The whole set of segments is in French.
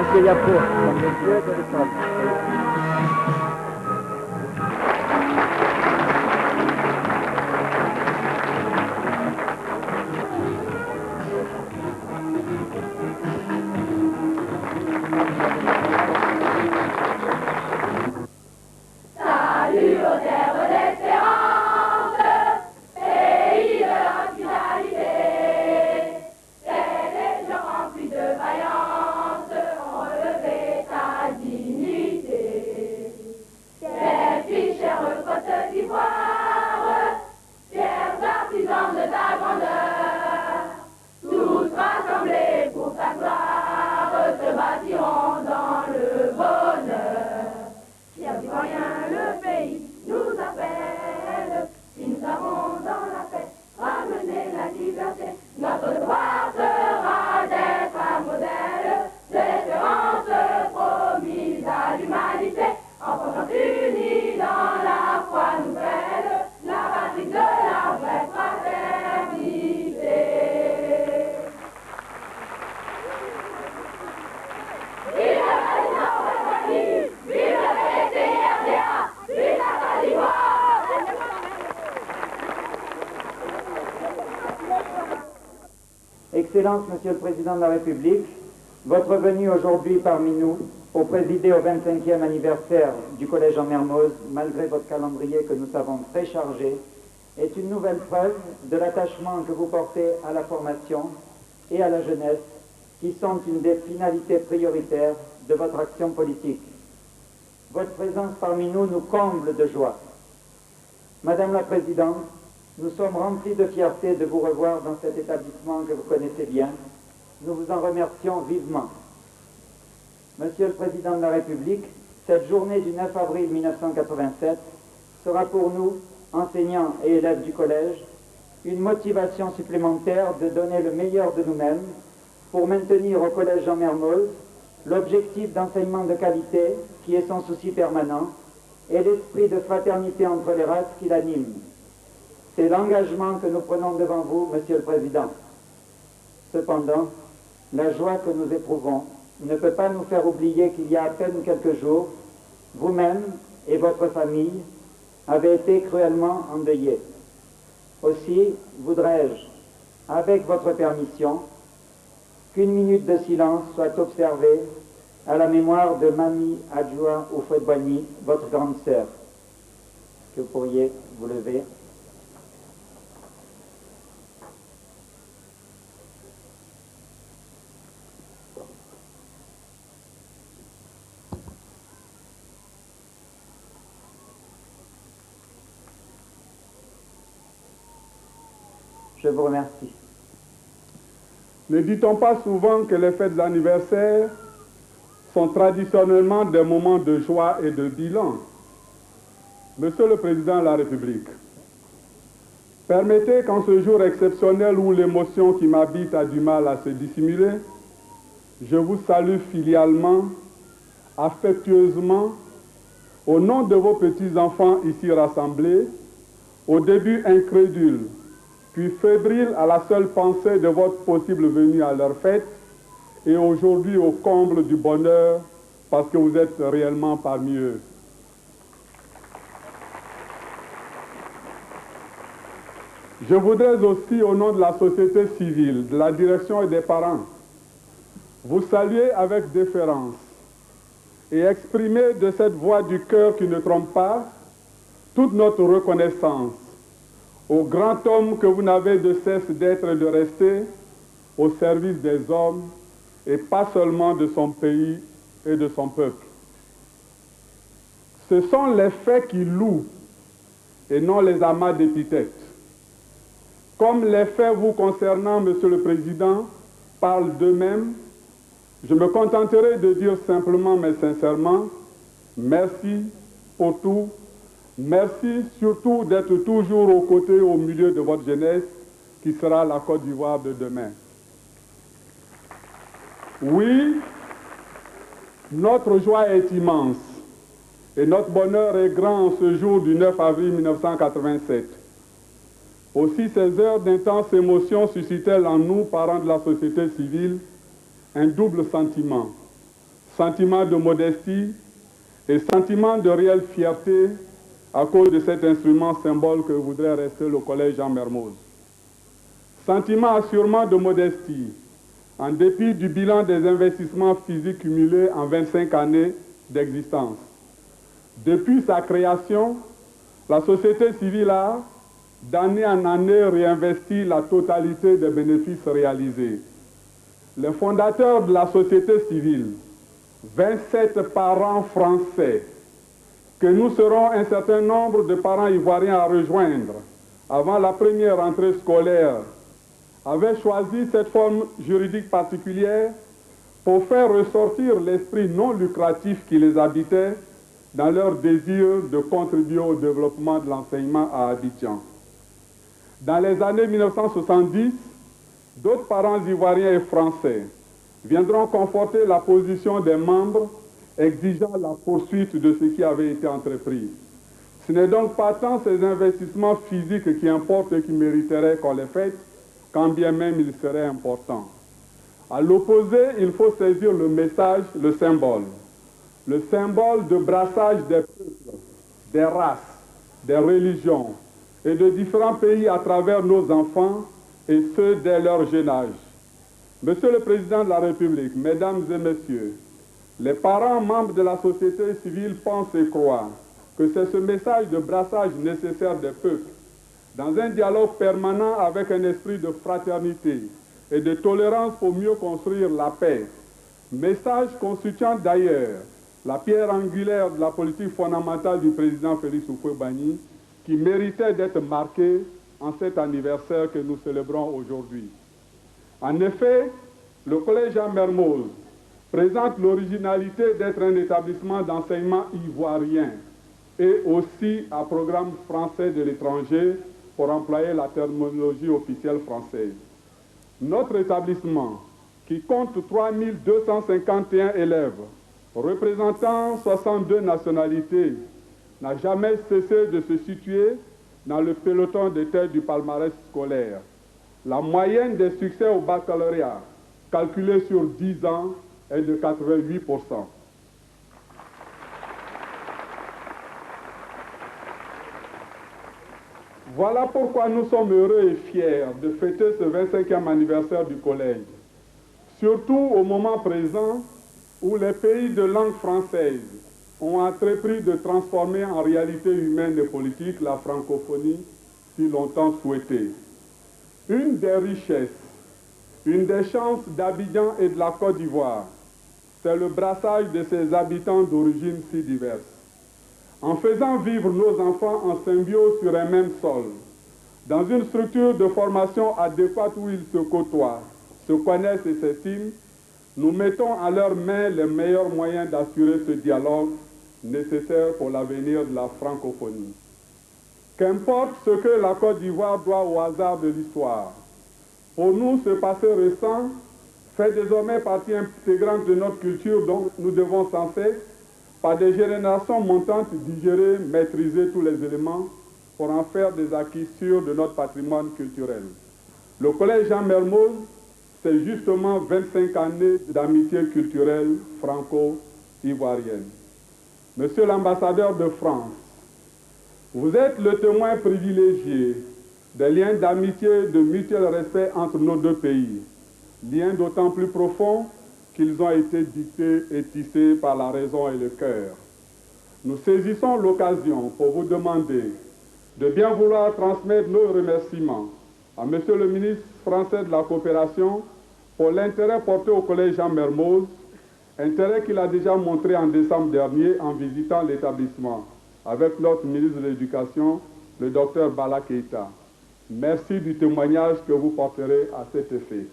Monsieur Yapo, monsieur de l'école. Excellences, Monsieur le Président de la République, votre venue aujourd'hui parmi nous, pour présider au 25e anniversaire du Collège en Mermoz, malgré votre calendrier que nous savons très chargé, est une nouvelle preuve de l'attachement que vous portez à la formation et à la jeunesse, qui sont une des finalités prioritaires de votre action politique. Votre présence parmi nous nous comble de joie. Madame la Présidente, nous sommes remplis de fierté de vous revoir dans cet établissement que vous connaissez bien. Nous vous en remercions vivement. Monsieur le Président de la République, cette journée du 9 avril 1987 sera pour nous, enseignants et élèves du collège, une motivation supplémentaire de donner le meilleur de nous-mêmes pour maintenir au Collège Jean Mermoz l'objectif d'enseignement de qualité qui est son souci permanent et l'esprit de fraternité entre les races qui l'anime. C'est l'engagement que nous prenons devant vous, Monsieur le Président. Cependant, la joie que nous éprouvons ne peut pas nous faire oublier qu'il y a à peine quelques jours, vous-même et votre famille avez été cruellement endeuillés. Aussi voudrais-je, avec votre permission, qu'une minute de silence soit observée à la mémoire de Mami Adjoua Oufouet-Boigny, votre grande sœur. Est-ce que vous pourriez vous lever? Je vous remercie. Ne dit-on pas souvent que les fêtes d'anniversaire sont traditionnellement des moments de joie et de bilan? Monsieur le Président de la République, permettez qu'en ce jour exceptionnel où l'émotion qui m'habite a du mal à se dissimuler, je vous salue filialement, affectueusement, au nom de vos petits-enfants ici rassemblés, au début incrédules, puis fébriles à la seule pensée de votre possible venue à leur fête, et aujourd'hui au comble du bonheur, parce que vous êtes réellement parmi eux. Je voudrais aussi, au nom de la société civile, de la direction et des parents, vous saluer avec déférence et exprimer de cette voix du cœur qui ne trompe pas toute notre reconnaissance au grand homme que vous n'avez de cesse d'être et de rester au service des hommes et pas seulement de son pays et de son peuple. Ce sont les faits qui louent et non les amas d'épithètes. Comme les faits vous concernant, Monsieur le Président, parlent d'eux-mêmes, je me contenterai de dire simplement mais sincèrement, merci pour tout. Merci surtout d'être toujours aux côtés, au milieu de votre jeunesse, qui sera la Côte d'Ivoire de demain. Oui, notre joie est immense et notre bonheur est grand en ce jour du 9 avril 1987. Aussi, ces heures d'intense émotion suscitent-elles en nous, parents de la société civile, un double sentiment, sentiment de modestie et sentiment de réelle fierté à cause de cet instrument symbole que voudrait rester le Collège Jean Mermoz. Sentiment assurément de modestie, en dépit du bilan des investissements physiques cumulés en 25 années d'existence. Depuis sa création, la société civile a, d'année en année, réinvesti la totalité des bénéfices réalisés. Les fondateurs de la société civile, 27 parents français, que nous serons un certain nombre de parents ivoiriens à rejoindre avant la première rentrée scolaire, avaient choisi cette forme juridique particulière pour faire ressortir l'esprit non lucratif qui les habitait dans leur désir de contribuer au développement de l'enseignement à Abidjan. Dans les années 1970, d'autres parents ivoiriens et français viendront conforter la position des membres exigeant la poursuite de ce qui avait été entrepris. Ce n'est donc pas tant ces investissements physiques qui importent et qui mériteraient qu'on les fasse, quand bien même ils seraient importants. À l'opposé, il faut saisir le message, le symbole de brassage des peuples, des races, des religions et de différents pays à travers nos enfants et ceux dès leur jeune âge. Monsieur le Président de la République, Mesdames et Messieurs, les parents membres de la société civile pensent et croient que c'est ce message de brassage nécessaire des peuples, dans un dialogue permanent avec un esprit de fraternité et de tolérance pour mieux construire la paix, message constituant d'ailleurs la pierre angulaire de la politique fondamentale du président Félix Houphouët-Boigny, qui méritait d'être marqué en cet anniversaire que nous célébrons aujourd'hui. En effet, le Collège Jean Mermoz présente l'originalité d'être un établissement d'enseignement ivoirien et aussi à programme français de l'étranger, pour employer la terminologie officielle française. Notre établissement, qui compte 3251 élèves, représentant 62 nationalités, n'a jamais cessé de se situer dans le peloton de tête du palmarès scolaire. La moyenne des succès au baccalauréat, calculée sur 10 ans, est de 88%. Voilà pourquoi nous sommes heureux et fiers de fêter ce 25e anniversaire du Collège, surtout au moment présent où les pays de langue française ont entrepris de transformer en réalité humaine et politique la francophonie si longtemps souhaitée. Une des richesses, une des chances d'Abidjan et de la Côte d'Ivoire, c'est le brassage de ses habitants d'origine si diverses. En faisant vivre nos enfants en symbiose sur un même sol, dans une structure de formation adéquate où ils se côtoient, se connaissent et s'estiment, nous mettons à leurs mains les meilleurs moyens d'assurer ce dialogue nécessaire pour l'avenir de la francophonie. Qu'importe ce que la Côte d'Ivoire doit au hasard de l'histoire, pour nous, ce passé récent fait désormais partie intégrante de notre culture dont nous devons sans cesse, par des générations montantes, digérer, maîtriser tous les éléments pour en faire des acquis sûrs de notre patrimoine culturel. Le Collège Jean Mermoz, c'est justement 25 années d'amitié culturelle franco-ivoirienne. Monsieur l'ambassadeur de France, vous êtes le témoin privilégié des liens d'amitié et de mutuel respect entre nos deux pays, liens d'autant plus profonds qu'ils ont été dictés et tissés par la raison et le cœur. Nous saisissons l'occasion pour vous demander de bien vouloir transmettre nos remerciements à Monsieur le ministre français de la Coopération pour l'intérêt porté au Collège Jean Mermoz, intérêt qu'il a déjà montré en décembre dernier en visitant l'établissement avec notre ministre de l'Éducation, le docteur Bala Keïta. Merci du témoignage que vous porterez à cet effet.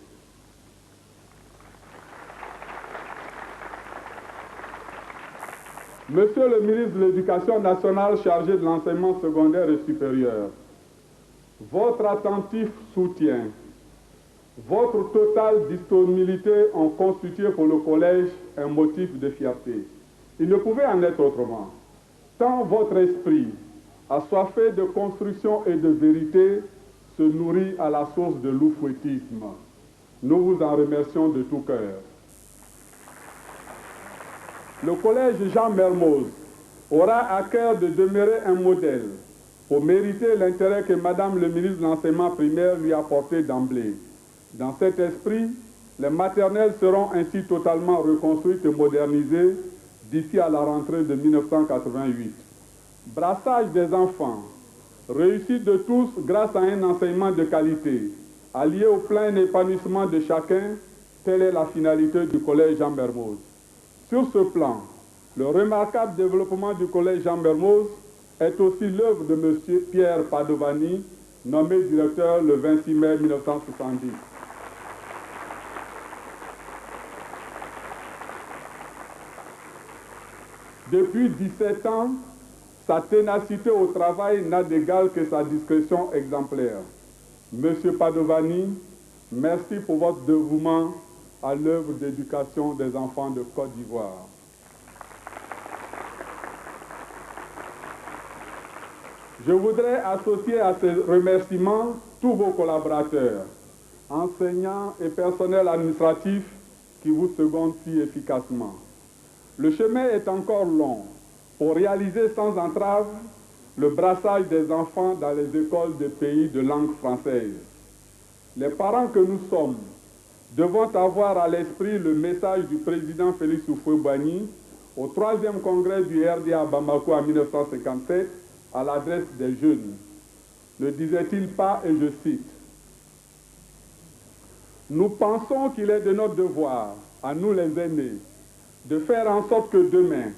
Monsieur le ministre de l'Éducation nationale chargé de l'enseignement secondaire et supérieur, votre attentif soutien, votre totale disponibilité ont constitué pour le Collège un motif de fierté. Il ne pouvait en être autrement. Tant votre esprit, assoiffé de construction et de vérité, se nourrit à la source de l'oufouettisme. Nous vous en remercions de tout cœur. Le collège Jean Mermoz aura à cœur de demeurer un modèle pour mériter l'intérêt que Madame le ministre de l'Enseignement primaire lui a porté d'emblée. Dans cet esprit, les maternelles seront ainsi totalement reconstruites et modernisées d'ici à la rentrée de 1988. Brassage des enfants, réussite de tous grâce à un enseignement de qualité, allié au plein épanouissement de chacun, telle est la finalité du collège Jean Mermoz. Sur ce plan, le remarquable développement du collège Jean Mermoz est aussi l'œuvre de M. Pierre Padovani, nommé directeur le 26 mai 1970. Depuis 17 ans, sa ténacité au travail n'a d'égal que sa discrétion exemplaire. Monsieur Padovani, merci pour votre dévouement à l'œuvre d'éducation des enfants de Côte d'Ivoire. Je voudrais associer à ces remerciements tous vos collaborateurs, enseignants et personnels administratifs qui vous secondent si efficacement. Le chemin est encore long pour réaliser sans entrave le brassage des enfants dans les écoles des pays de langue française. Les parents que nous sommes devons avoir à l'esprit le message du président Félix Houphouët-Boigny au 3e congrès du RDA à Bamako en 1957 à l'adresse des jeunes. Ne disait-il pas, et je cite, « Nous pensons qu'il est de notre devoir, à nous les aînés, de faire en sorte que demain,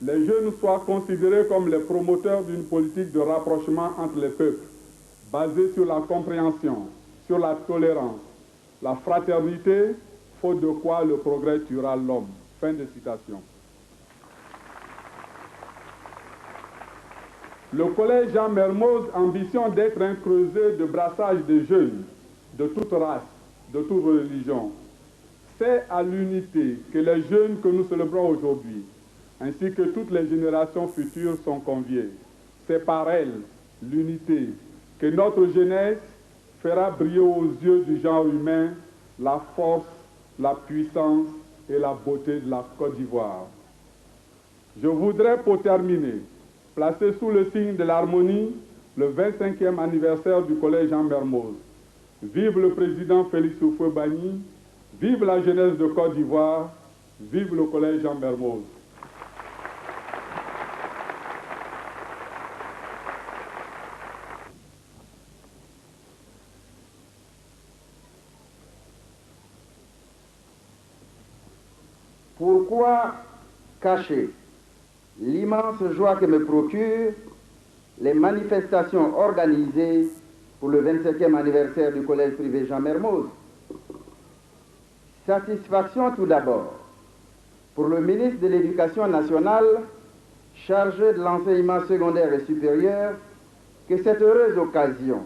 les jeunes soient considérés comme les promoteurs d'une politique de rapprochement entre les peuples, basée sur la compréhension, sur la tolérance, la fraternité, faute de quoi le progrès tuera l'homme. » Fin de citation. Le collège Jean Mermoz ambitionne d'être un creuset de brassage de jeunes, de toute race, de toute religion. C'est à l'unité que les jeunes que nous célébrons aujourd'hui, ainsi que toutes les générations futures sont conviées. C'est par elle, l'unité, que notre jeunesse fera briller aux yeux du genre humain la force, la puissance et la beauté de la Côte d'Ivoire. Je voudrais, pour terminer, placer sous le signe de l'harmonie le 25e anniversaire du collège Jean Mermoz. Vive le président Félix Houphouët-Boigny, vive la jeunesse de Côte d'Ivoire, vive le collège Jean Mermoz. Pourquoi cacher l'immense joie que me procurent les manifestations organisées pour le 25e anniversaire du collège privé Jean Mermoz? Satisfaction tout d'abord pour le ministre de l'Éducation nationale chargé de l'enseignement secondaire et supérieur que cette heureuse occasion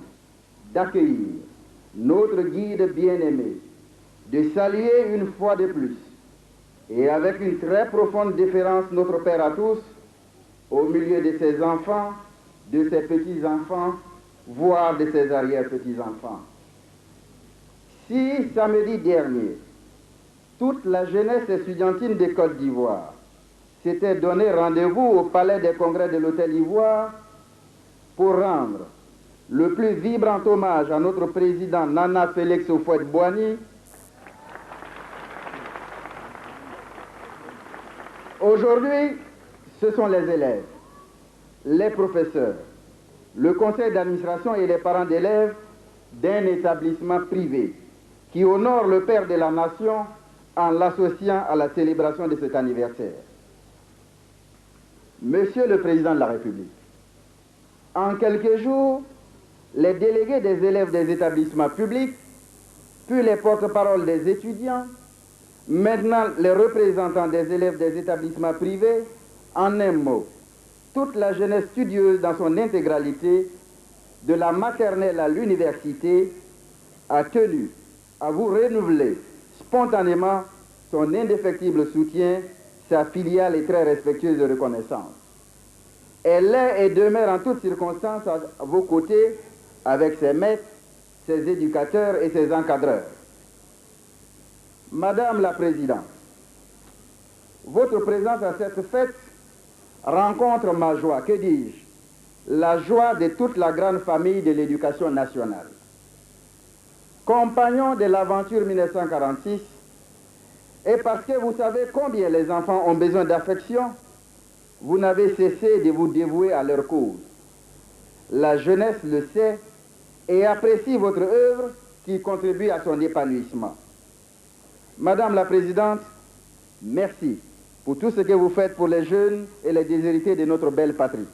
d'accueillir notre guide bien-aimé, de saluer une fois de plus et avec une très profonde déférence notre Père à tous, au milieu de ses enfants, de ses petits-enfants, voire de ses arrière-petits-enfants. Si samedi dernier, toute la jeunesse estudiantine de Côte d'Ivoire s'était donné rendez-vous au palais des congrès de l'Hôtel Ivoire pour rendre le plus vibrant hommage à notre président Nana Félix Houphouët-Boigny, aujourd'hui, ce sont les élèves, les professeurs, le conseil d'administration et les parents d'élèves d'un établissement privé qui honore le père de la nation en l'associant à la célébration de cet anniversaire. Monsieur le Président de la République, en quelques jours, les délégués des élèves des établissements publics, puis les porte-paroles des étudiants, maintenant les représentants des élèves des établissements privés, en un mot, toute la jeunesse studieuse dans son intégralité, de la maternelle à l'université, a tenu à vous renouveler spontanément son indéfectible soutien, sa filiale est très respectueuse de reconnaissance. Elle est et demeure en toutes circonstances à vos côtés avec ses maîtres, ses éducateurs et ses encadreurs. Madame la Présidente, votre présence à cette fête rencontre ma joie, que dis-je, la joie de toute la grande famille de l'éducation nationale. Compagnons de l'aventure 1946, et parce que vous savez combien les enfants ont besoin d'affection, vous n'avez cessé de vous dévouer à leur cause. La jeunesse le sait et apprécie votre œuvre qui contribue à son épanouissement. Madame la Présidente, merci pour tout ce que vous faites pour les jeunes et les déshérités de notre belle patrie.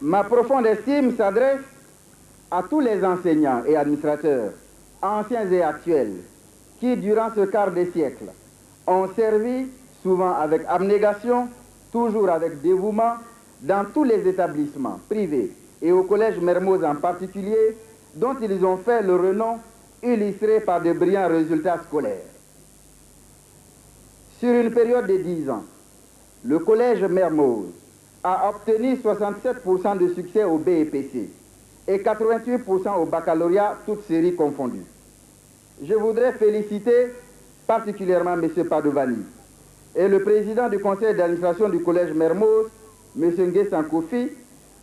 Ma profonde estime s'adresse à tous les enseignants et administrateurs, anciens et actuels, qui, durant ce quart de siècle, ont servi, souvent avec abnégation, toujours avec dévouement, dans tous les établissements privés et au Collège Mermoz en particulier, dont ils ont fait le renom illustré par de brillants résultats scolaires. Sur une période de 10 ans, le Collège Mermoz a obtenu 67% de succès au BEPC et 88% au baccalauréat, toutes séries confondues. Je voudrais féliciter particulièrement M. Padovani et le président du conseil d'administration du Collège Mermoz, M. Nguessan Kofi,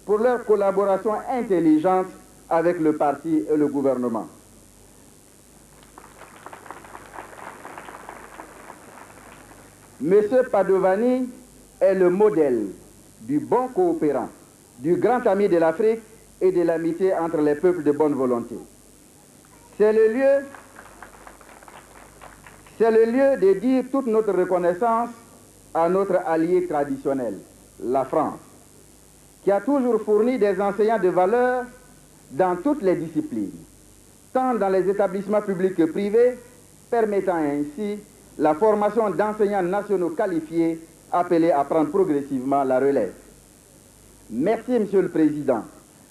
pour leur collaboration intelligente avec le parti et le gouvernement. M. Padovani est le modèle du bon coopérant, du grand ami de l'Afrique et de l'amitié entre les peuples de bonne volonté. C'est le lieu de dire toute notre reconnaissance à notre allié traditionnel, la France, qui a toujours fourni des enseignants de valeur dans toutes les disciplines, tant dans les établissements publics que privés, permettant ainsi la formation d'enseignants nationaux qualifiés appelés à prendre progressivement la relève. Merci, Monsieur le Président,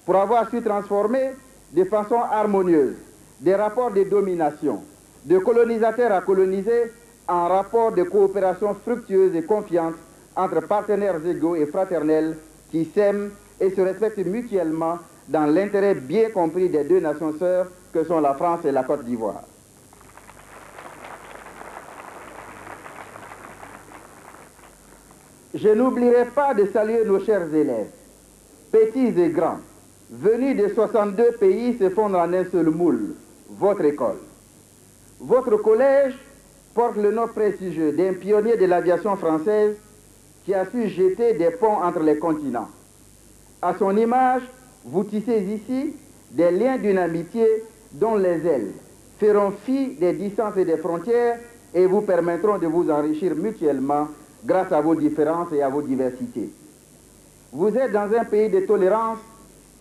pour avoir su transformer de façon harmonieuse des rapports de domination, de colonisateurs à colonisés, en rapports de coopération fructueuse et confiante entre partenaires égaux et fraternels qui s'aiment et se respectent mutuellement dans l'intérêt bien compris des deux nations sœurs que sont la France et la Côte d'Ivoire. Je n'oublierai pas de saluer nos chers élèves, petits et grands, venus de 62 pays se fondre en un seul moule, votre école. Votre collège porte le nom prestigieux d'un pionnier de l'aviation française qui a su jeter des ponts entre les continents. À son image, vous tissez ici des liens d'une amitié dont les ailes feront fi des distances et des frontières et vous permettront de vous enrichir mutuellement grâce à vos différences et à vos diversités. Vous êtes dans un pays de tolérance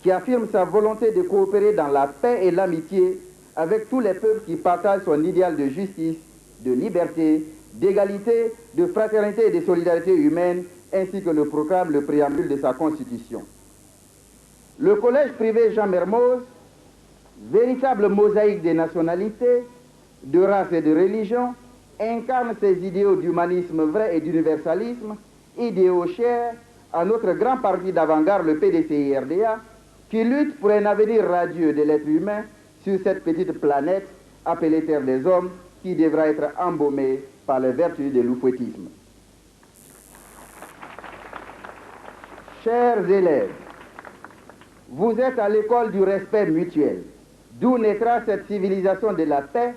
qui affirme sa volonté de coopérer dans la paix et l'amitié avec tous les peuples qui partagent son idéal de justice, de liberté, d'égalité, de fraternité et de solidarité humaine, ainsi que le proclame le préambule de sa Constitution. Le collège privé Jean Mermoz, véritable mosaïque des nationalités, de race et de religion, incarne ces idéaux d'humanisme vrai et d'universalisme, idéaux chers à notre grand parti d'avant-garde, le PDCI-RDA, qui lutte pour un avenir radieux de l'être humain sur cette petite planète appelée Terre des Hommes, qui devra être embaumée par les vertus de l'oufouettisme. Chers élèves, vous êtes à l'école du respect mutuel, d'où naîtra cette civilisation de la paix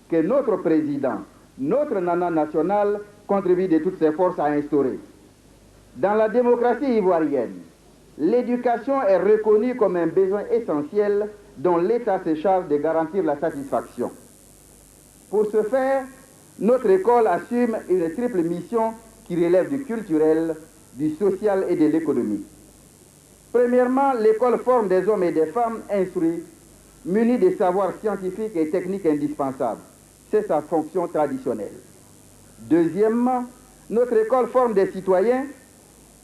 que notre président, notre nana national, contribue de toutes ses forces à instaurer. Dans la démocratie ivoirienne, l'éducation est reconnue comme un besoin essentiel dont l'État se charge de garantir la satisfaction. Pour ce faire, notre école assume une triple mission qui relève du culturel, du social et de l'économie. Premièrement, l'école forme des hommes et des femmes instruits, munis des savoirs scientifiques et techniques indispensables. C'est sa fonction traditionnelle. Deuxièmement, notre école forme des citoyens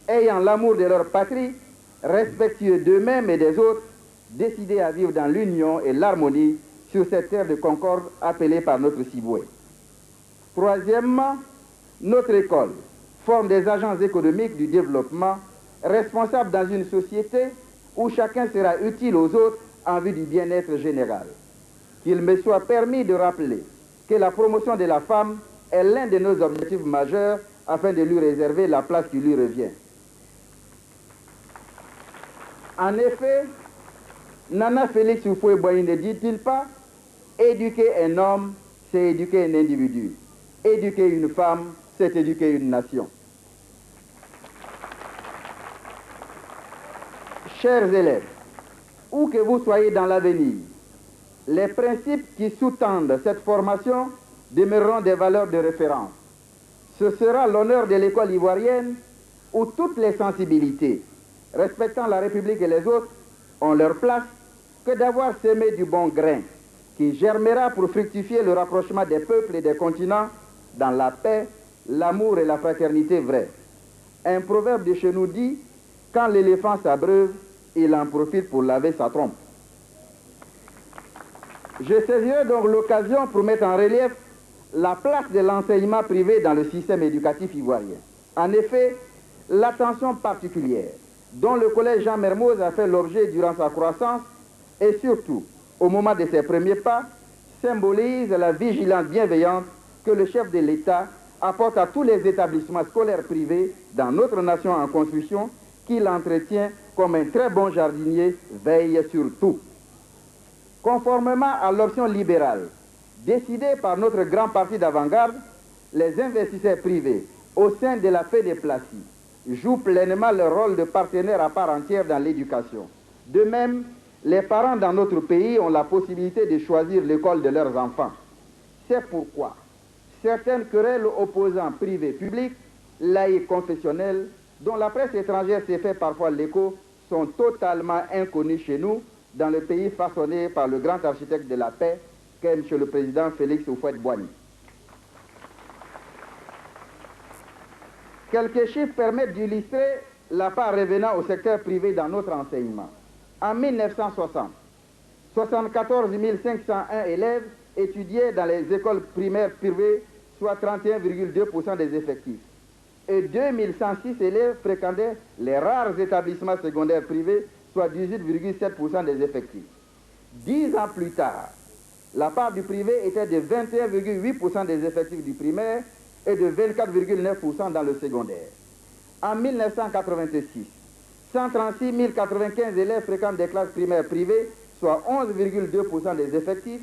ayant l'amour de leur patrie, respectueux d'eux-mêmes et des autres, décidés à vivre dans l'union et l'harmonie sur cette terre de concorde appelée par notre Siboué. Troisièmement, notre école forme des agents économiques du développement responsables dans une société où chacun sera utile aux autres en vue du bien-être général. qu'il me soit permis de rappeler que la promotion de la femme est l'un de nos objectifs majeurs afin de lui réserver la place qui lui revient. En effet, Nana Félix Houphouët-Boigny ne dit-il pas « Éduquer un homme, c'est éduquer un individu. Éduquer une femme, c'est éduquer une nation. » Chers élèves, où que vous soyez dans l'avenir, les principes qui sous-tendent cette formation demeureront des valeurs de référence. Ce sera l'honneur de l'école ivoirienne où toutes les sensibilités, respectant la République et les autres, ont leur place, que d'avoir semé du bon grain qui germera pour fructifier le rapprochement des peuples et des continents dans la paix, l'amour et la fraternité vraie. Un proverbe de chez nous dit « Quand l'éléphant s'abreuve, il en profite pour laver sa trompe ». Je saisirai donc l'occasion pour mettre en relief la place de l'enseignement privé dans le système éducatif ivoirien. En effet, l'attention particulière dont le collège Jean Mermoz a fait l'objet durant sa croissance et surtout au moment de ses premiers pas symbolise la vigilance bienveillante que le chef de l'État apporte à tous les établissements scolaires privés dans notre nation en construction qu'il entretient comme un très bon jardinier veille sur tout. Conformément à l'option libérale décidée par notre grand parti d'avant-garde, les investisseurs privés au sein de la FEDEPLACI jouent pleinement leur rôle de partenaire à part entière dans l'éducation. De même, les parents dans notre pays ont la possibilité de choisir l'école de leurs enfants. C'est pourquoi certaines querelles opposant privé-public, laïques confessionnels, dont la presse étrangère s'est fait parfois l'écho, sont totalement inconnues chez nous, dans le pays façonné par le grand architecte de la paix, qu'est M. le Président Félix Houphouët-Boigny. Quelques chiffres permettent d'illustrer la part revenant au secteur privé dans notre enseignement. En 1960, 74 501 élèves étudiaient dans les écoles primaires privées, soit 31,2% des effectifs. Et 2106 élèves fréquentaient les rares établissements secondaires privés, soit 18,7% des effectifs. 10 ans plus tard, la part du privé était de 21,8% des effectifs du primaire et de 24,9% dans le secondaire. En 1986, 136 095 élèves fréquentent des classes primaires privées, soit 11,2% des effectifs,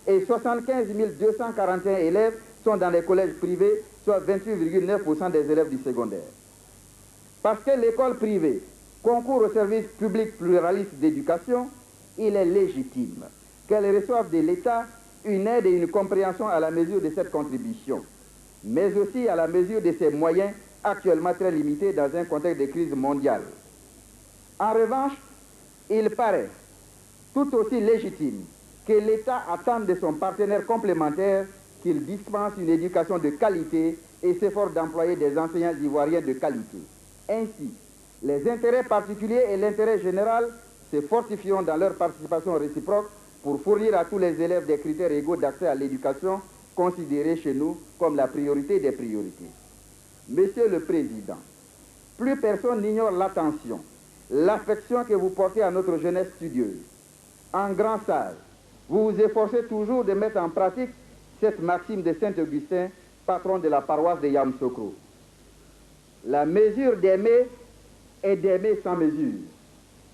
et 75 241 élèves sont dans les collèges privés, soit 28,9% des élèves du secondaire. Parce que l'école privée concourt au service public pluraliste d'éducation, il est légitime qu'elle reçoive de l'État une aide et une compréhension à la mesure de cette contribution, mais aussi à la mesure de ses moyens actuellement très limités dans un contexte de crise mondiale. En revanche, il paraît tout aussi légitime que l'État attende de son partenaire complémentaire qu'il dispense une éducation de qualité et s'efforce d'employer des enseignants ivoiriens de qualité. Ainsi, les intérêts particuliers et l'intérêt général se fortifieront dans leur participation réciproque pour fournir à tous les élèves des critères égaux d'accès à l'éducation considérés chez nous comme la priorité des priorités. Monsieur le Président, plus personne n'ignore l'attention, l'affection que vous portez à notre jeunesse studieuse. En grand sage, vous vous efforcez toujours de mettre en pratique cette maxime de Saint-Augustin, patron de la paroisse de Yamoussoukro. La mesure d'aimer est d'aimer sans mesure.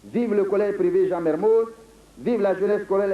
Vive le collège privé Jean Mermoz, vive la jeunesse scolaire